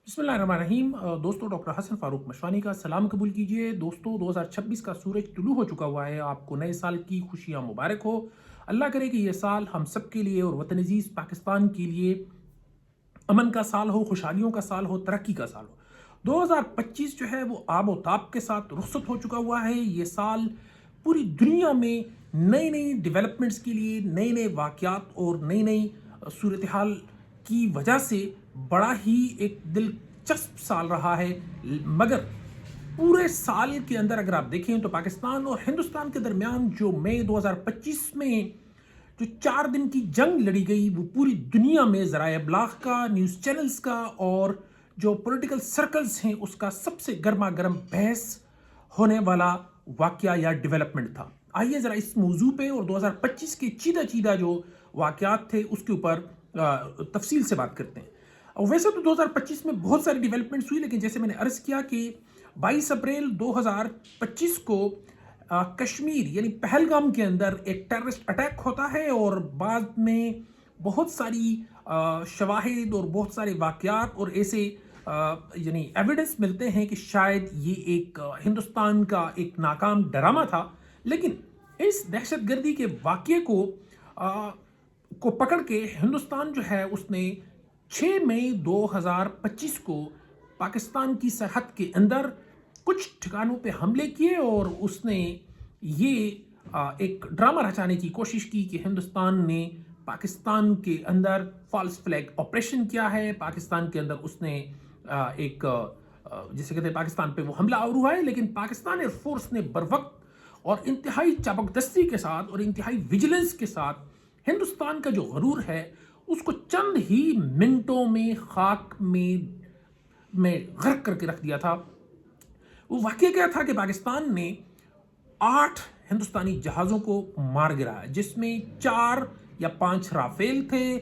बिस्मिल्लाहिर्रहमानिर्रहीम। दोस्तों, डॉक्टर हसन फारूक मशवानी का सलाम कबूल कीजिए। दोस्तों, 2026 का सूरज तुलू हो चुका हुआ है। आपको नए साल की खुशियां मुबारक हो। अल्लाह करे कि ये साल हम सब के लिए और वतन अजीज़ पाकिस्तान के लिए अमन का साल हो, खुशहालियों का साल हो, तरक्की का साल हो। 2025 जो है वो आब व ताब के साथ रुखसत हो चुका हुआ है। ये साल पूरी दुनिया में नई नई डेवलपमेंट्स के लिए, नए नए वाक़यात और नई नई सूरत हाल की वजह से बड़ा ही एक दिलचस्प साल रहा है। मगर पूरे साल के अंदर अगर आप देखें तो पाकिस्तान और हिंदुस्तान के दरमियान जो मई 2025 में जो 4 दिन की जंग लड़ी गई, वो पूरी दुनिया में ज़राए इब्लाग का, न्यूज़ चैनल्स का और जो पॉलिटिकल सर्कल्स हैं उसका सबसे गर्मा गर्म बहस होने वाला वाकया या डेवलपमेंट था। आइए ज़रा इस मौजू पे और 2025 के चीदा चीदा जो वाकयात थे उसके ऊपर तफसील से बात करते हैं। और वैसे तो 2025 में बहुत सारी डेवलपमेंट्स हुई, लेकिन जैसे मैंने अर्ज़ किया कि 22 अप्रैल 2025 को कश्मीर यानी पहलगाम के अंदर एक टेररिस्ट अटैक होता है और बाद में बहुत सारी शवाहिद और बहुत सारे वाक़यात और ऐसे यानी एविडेंस मिलते हैं कि शायद ये एक हिंदुस्तान का एक नाकाम ड्रामा था। लेकिन इस दहशतगर्दी के वाक़ये को पकड़ के हिंदुस्तान जो है उसने 6 मई 2025 को पाकिस्तान की सरहद के अंदर कुछ ठिकानों पे हमले किए और उसने ये एक ड्रामा रचाने की कोशिश की कि हिंदुस्तान ने पाकिस्तान के अंदर फॉल्स फ्लैग ऑपरेशन किया है। पाकिस्तान के अंदर उसने एक जिसे कहते हैं पाकिस्तान पे वो हमला और हुआ है, लेकिन पाकिस्तान एयरफोर्स ने बरवक्त और इंतहाई चाबकदस्ती के साथ और इंतहाई विजिलेंस के साथ हिंदुस्तान का जो गरूर है उसको चंद ही मिनटों में खाक में गर्क करके रख दिया था। वो वाकया क्या था कि पाकिस्तान ने 8 हिंदुस्तानी जहाज़ों को मार गिराया, जिसमें 4 या 5 राफेल थे,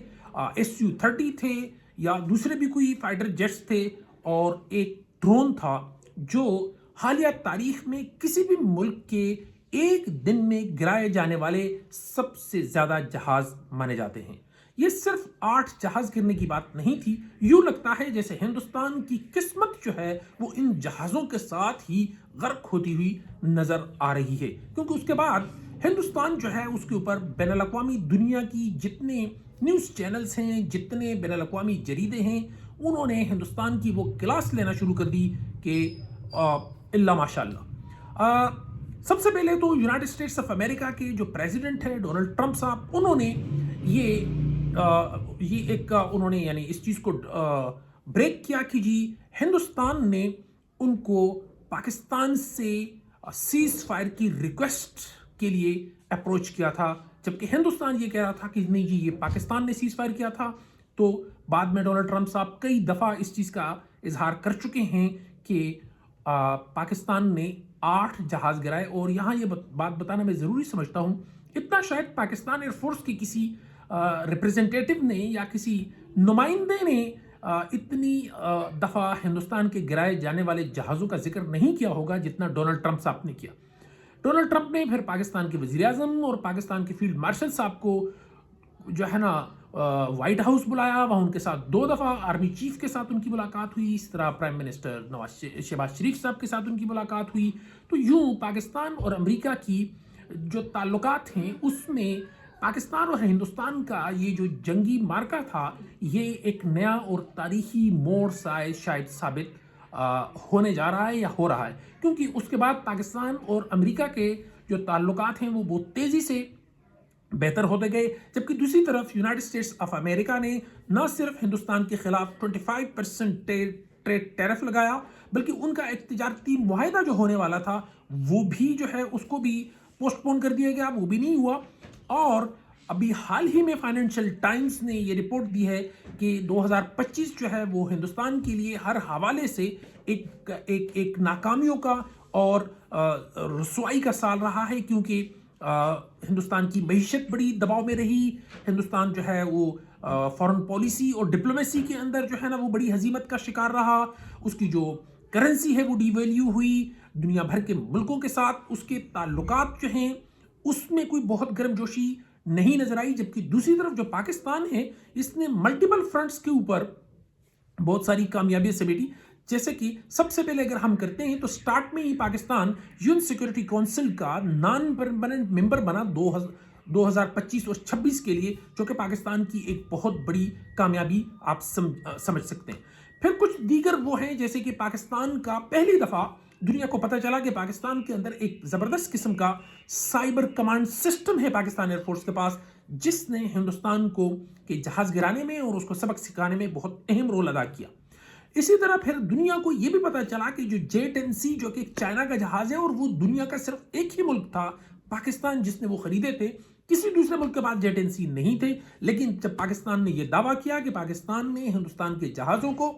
SU-30 थे या दूसरे भी कोई फाइटर जेट्स थे और एक ड्रोन था जो हालिया तारीख में किसी भी मुल्क के एक दिन में गिराए जाने वाले सबसे ज़्यादा जहाज़ माने जाते हैं। ये सिर्फ 8 जहाज गिरने की बात नहीं थी। यूं लगता है जैसे हिंदुस्तान की किस्मत जो है वो इन जहाज़ों के साथ ही गर्क होती हुई नज़र आ रही है, क्योंकि उसके बाद हिंदुस्तान जो है उसके ऊपर बैनुल-अक़वामी दुनिया की जितने न्यूज़ चैनल्स हैं, जितने बैनुल-अक़वामी जरीदे हैं, उन्होंने हिंदुस्तान की वो क्लास लेना शुरू कर दी कि इल्ला माशाअल्लाह। सबसे पहले तो यूनाइटेड स्टेट्स ऑफ अमेरिका के जो प्रेसिडेंट है डोनाल्ड ट्रंप साहब, उन्होंने ये एक उन्होंने यानी इस चीज़ को ब्रेक किया कि जी हिंदुस्तान ने उनको पाकिस्तान से सीज फायर की रिक्वेस्ट के लिए अप्रोच किया था, जबकि हिंदुस्तान ये कह रहा था कि नहीं जी ये पाकिस्तान ने सीज फायर किया था। तो बाद में डोनाल्ड ट्रंप साहब कई दफ़ा इस चीज़ का इजहार कर चुके हैं कि पाकिस्तान ने 8 जहाज़ गिराए। और यहाँ ये बात बताना मैं ज़रूरी समझता हूँ, इतना शायद पाकिस्तान एयरफोर्स की किसी रिप्रेजेंटेटिव ने या किसी नुमाइंदे ने इतनी दफ़ा हिंदुस्तान के गिराए जाने वाले जहाज़ों का जिक्र नहीं किया होगा जितना डोनाल्ड ट्रंप साहब ने किया। डोनाल्ड ट्रंप ने फिर पाकिस्तान के वज़ीर आज़म और पाकिस्तान के फील्ड मार्शल साहब को जो है ना वाइट हाउस बुलाया। वहाँ उनके साथ 2 दफ़ा आर्मी चीफ के साथ उनकी मुलाकात हुई। इस तरह प्राइम मिनिस्टर शहबाज शरीफ साहब के साथ उनकी मुलाकात हुई। तो यूँ पाकिस्तान और अमेरिका की जो ताल्लुकात हैं उसमें पाकिस्तान और हिंदुस्तान का ये जो जंगी मार्का था, ये एक नया और तारीखी मोड़ शायद साबित होने जा रहा है या हो रहा है, क्योंकि उसके बाद पाकिस्तान और अमेरिका के जो ताल्लुकात हैं वो बहुत तेज़ी से बेहतर होते गए। जबकि दूसरी तरफ यूनाइटेड स्टेट्स ऑफ अमेरिका ने न सिर्फ हिंदुस्तान के खिलाफ 25% ट्रेड टैरिफ लगाया, बल्कि उनका एक तिजारती मुआहदा जो होने वाला था वो भी जो है उसको भी पोस्टपोन कर दिया गया, वो भी नहीं हुआ। और अभी हाल ही में फाइनेंशियल टाइम्स ने ये रिपोर्ट दी है कि 2025 जो है वो हिंदुस्तान के लिए हर हवाले से एक नाकामियों का और रसवाई का साल रहा है, क्योंकि हिंदुस्तान की मईशत बड़ी दबाव में रही। हिंदुस्तान जो है वो फॉरेन पॉलिसी और डिप्लोमेसी के अंदर जो है ना वो बड़ी हजीमत का शिकार रहा। उसकी जो करेंसी है वो डिवैल्यू हुई। दुनिया भर के मुल्कों के साथ उसके ताल्लुकात जो हैं उसमें कोई बहुत गर्मजोशी नहीं नजर आई। जबकि दूसरी तरफ जो पाकिस्तान है इसने मल्टीपल फ्रंट्स के ऊपर बहुत सारी कामयाबियां समेटी। जैसे कि सबसे पहले अगर हम करते हैं तो स्टार्ट में ही पाकिस्तान यूएन सिक्योरिटी काउंसिल का नॉन परमानेंट मेंबर बना 2025 और 26 के लिए, जो कि पाकिस्तान की एक बहुत बड़ी कामयाबी आप समझ सकते हैं। फिर कुछ दीगर वो हैं, जैसे कि पाकिस्तान का पहली दफ़ा दुनिया को पता चला कि पाकिस्तान के अंदर एक ज़बरदस्त किस्म का साइबर कमांड सिस्टम है पाकिस्तान एयरफोर्स के पास, जिसने हिंदुस्तान को के जहाज़ गिराने में और उसको सबक सिखाने में बहुत अहम रोल अदा किया। इसी तरह फिर दुनिया को यह भी पता चला कि जो J-10C जो कि चाइना का जहाज है, और वो दुनिया का सिर्फ एक ही मुल्क था, पाकिस्तान, जिसने वो खरीदे थे। किसी दूसरे मुल्क के पास J-10C नहीं थे। लेकिन जब पाकिस्तान ने यह दावा किया कि पाकिस्तान ने हिंदुस्तान के जहाज़ों को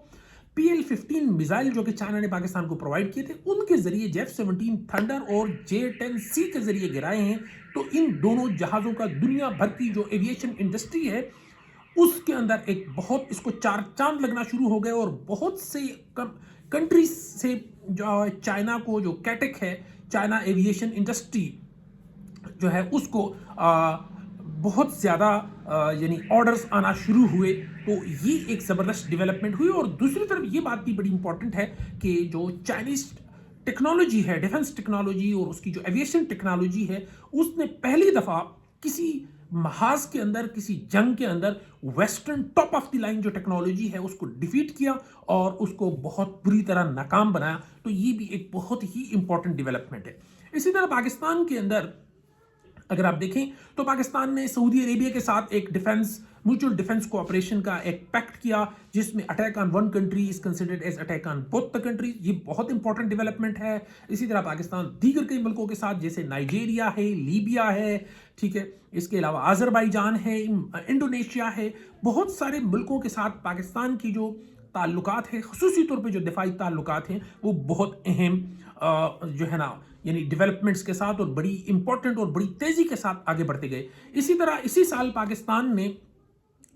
PL-15 मिसाइल जो कि चाइना ने पाकिस्तान को प्रोवाइड किए थे, उनके जरिए J-17 थंडर और J-10C के जरिए गिराए हैं, तो इन दोनों जहाज़ों का दुनिया भर की जो एविएशन इंडस्ट्री है उसके अंदर एक बहुत इसको चार चांद लगना शुरू हो गए। और बहुत से कंट्रीज से जो चाइना को जो कैटेक है, चाइना एविएशन इंडस्ट्री जो है, उसको बहुत ज़्यादा यानी ऑर्डर्स आना शुरू हुए। तो ये एक ज़बरदस्त डेवलपमेंट हुई। और दूसरी तरफ ये बात भी बड़ी इंपॉर्टेंट है कि जो चाइनीज़ टेक्नोलॉजी है, डिफेंस टेक्नोलॉजी और उसकी जो एविएशन टेक्नोलॉजी है, उसने पहली दफ़ा किसी महाज के अंदर, किसी जंग के अंदर western top of the line जो टेक्नोलॉजी है उसको डिफीट किया और उसको बहुत बुरी तरह नाकाम बनाया। तो ये भी एक बहुत ही इंपॉर्टेंट डेवलपमेंट है। इसी तरह पाकिस्तान के अंदर अगर आप देखें तो पाकिस्तान ने सऊदी अरेबिया के साथ एक म्यूचुअल डिफेंस कोऑपरेशन का एक पैक्ट किया, जिसमें attack on one country is considered as attack on both the countries. ये बहुत इंपॉर्टेंट डेवलपमेंट है। इसी तरह पाकिस्तान दीगर कई मुल्कों के साथ, जैसे नाइजीरिया है, लीबिया है, ठीक है, इसके अलावा आज़रबाईजान है, इंडोनेशिया है, बहुत सारे मुल्कों के साथ पाकिस्तान की जो ताल्लुकात है, ख़ुसूसी तौर पे जो दिफाई ताल्लुकात हैं, वो बहुत अहम जो है ना यानी डेवलपमेंट्स के साथ और बड़ी इंपॉर्टेंट और बड़ी तेज़ी के साथ आगे बढ़ते गए। इसी तरह इसी साल पाकिस्तान ने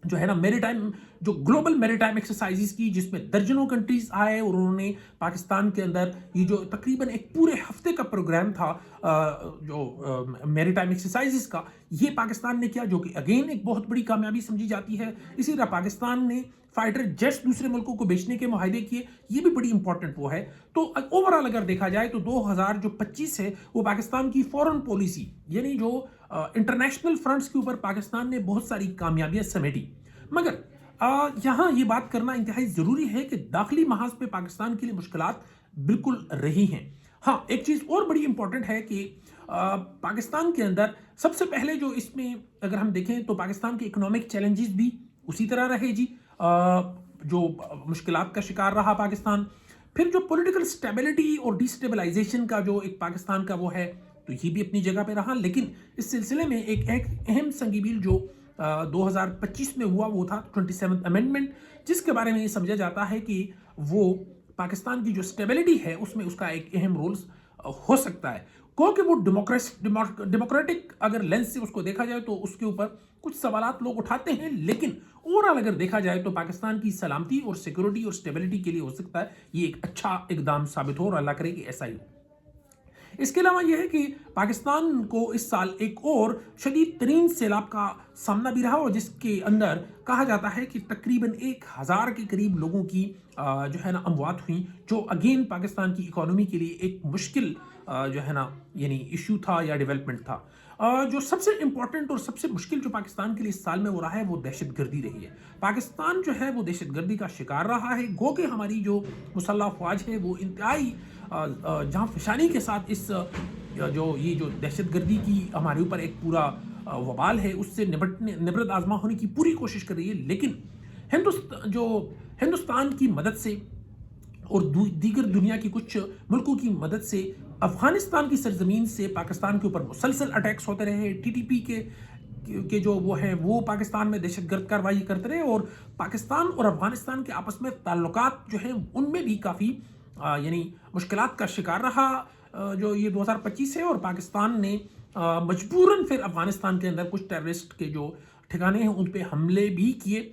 जो है ना मेरीटाइम जो ग्लोबल मेरीटाइम एक्सरसाइजेस की, जिसमें दर्जनों कंट्रीज आए और उन्होंने पाकिस्तान के अंदर ये जो तकरीबन एक पूरे हफ्ते का प्रोग्राम था जो मेरीटाइम एक्सरसाइजेस का, ये पाकिस्तान ने किया, जो कि अगेन एक बहुत बड़ी कामयाबी समझी जाती है। इसी तरह पाकिस्तान ने फाइटर जेट्स दूसरे मुल्कों को बेचने के मुआहदे किए, ये भी बड़ी इंपॉर्टेंट वो है। तो ओवरऑल अगर देखा जाए तो 2025 है वो पाकिस्तान की फॉरेन पॉलिसी, यानी जो इंटरनेशनल फ्रंट्स के ऊपर पाकिस्तान ने बहुत सारी कामयाबियां समेटी। मगर यहाँ ये बात करना इंतहाई ज़रूरी है कि दाखिली महाज पे पाकिस्तान के लिए मुश्किलात बिल्कुल रही हैं। हाँ, एक चीज़ और बड़ी इंपॉर्टेंट है कि पाकिस्तान के अंदर सबसे पहले जो इसमें अगर हम देखें तो पाकिस्तान के इकोनॉमिक चैलेंजेस भी उसी तरह रहे जी, जो मुश्किलात का शिकार रहा पाकिस्तान। फिर जो पॉलिटिकल स्टेबिलिटी और डिस्टेबलाइजेशन का जो एक पाकिस्तान का वो है, तो ये भी अपनी जगह पे रहा। लेकिन इस सिलसिले में एक अहम संगीबील जो 2025 में हुआ वो था 27th अमेंडमेंट, जिसके बारे में ये समझा जाता है कि वो पाकिस्तान की जो स्टेबिलिटी है उसमें उसका एक अहम रोल हो सकता है। क्योंकि वो डेमोक्रेटिक अगर लेंस से उसको देखा जाए तो उसके ऊपर कुछ सवालात लोग उठाते हैं, लेकिन ओवरऑल अगर देखा जाए तो पाकिस्तान की सलामती और सिक्योरिटी और स्टेबिलिटी के लिए हो सकता है ये एक अच्छा इकदाम साबित हो, और अल्लाह करे कि ऐसा ही हो। इसके अलावा यह है कि पाकिस्तान को इस साल एक और शदीद तरीन सैलाब का सामना भी रहा, और जिसके अंदर कहा जाता है कि तकरीबन 1000 के करीब लोगों की जो है ना अमवात हुई, जो अगेन पाकिस्तान की इकोनॉमी के लिए एक मुश्किल जो है ना यानी इशू था या डेवलपमेंट था। जो सबसे इंपॉर्टेंट और सबसे मुश्किल जो पाकिस्तान के लिए इस साल में हो रहा है वो दहशतगर्दी रही है। पाकिस्तान जो है वो दहशतगर्दी का शिकार रहा है। गो कि हमारी जो मुसल्लह अफवाज है वो इंतहाई जहाँ फिशानी के साथ इस ये जो दहशतगर्दी की हमारे ऊपर एक पूरा वबाल है उससे निबरत आजमा होने की पूरी कोशिश कर रही है। लेकिन हिंदुस्तान की मदद से और दीगर दुनिया की कुछ मुल्कों की मदद से अफगानिस्तान की सरजमीन से पाकिस्तान के ऊपर मुसलसल अटैक्स होते रहे। टीटीपी के जो वो है वो पाकिस्तान में दहशतगर्द कार्रवाई करते रहे, और पाकिस्तान और अफगानिस्तान के आपस में ताल्लुकात जो हैं उनमें भी काफ़ी यानी मुश्किलात का शिकार रहा जो ये 2025 है। और पाकिस्तान ने मजबूरन फिर अफगानिस्तान के अंदर कुछ टेररिस्ट के जो ठिकाने हैं उन पर हमले भी किए।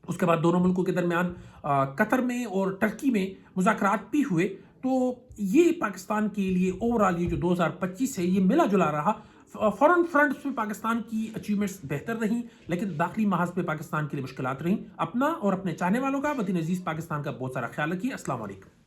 उसके बाद दोनों मुल्कों के दरमियान कतर में और टर्की में मुज़ाकरात भी हुए। तो ये पाकिस्तान के लिए ओवरऑल ये जो 2025 है ये मिला जुला रहा। فورن فرنٹس پہ پاکستان کی اچیومنٹس بہتر رہیں، لیکن داخلی محاذ پہ پاکستان کے لیے مشکلات رہیں۔ اپنا اور اپنے چاہنے والوں کا، وطن عزیز پاکستان کا بہت سارا خیال رکھیے۔ السلام علیکم۔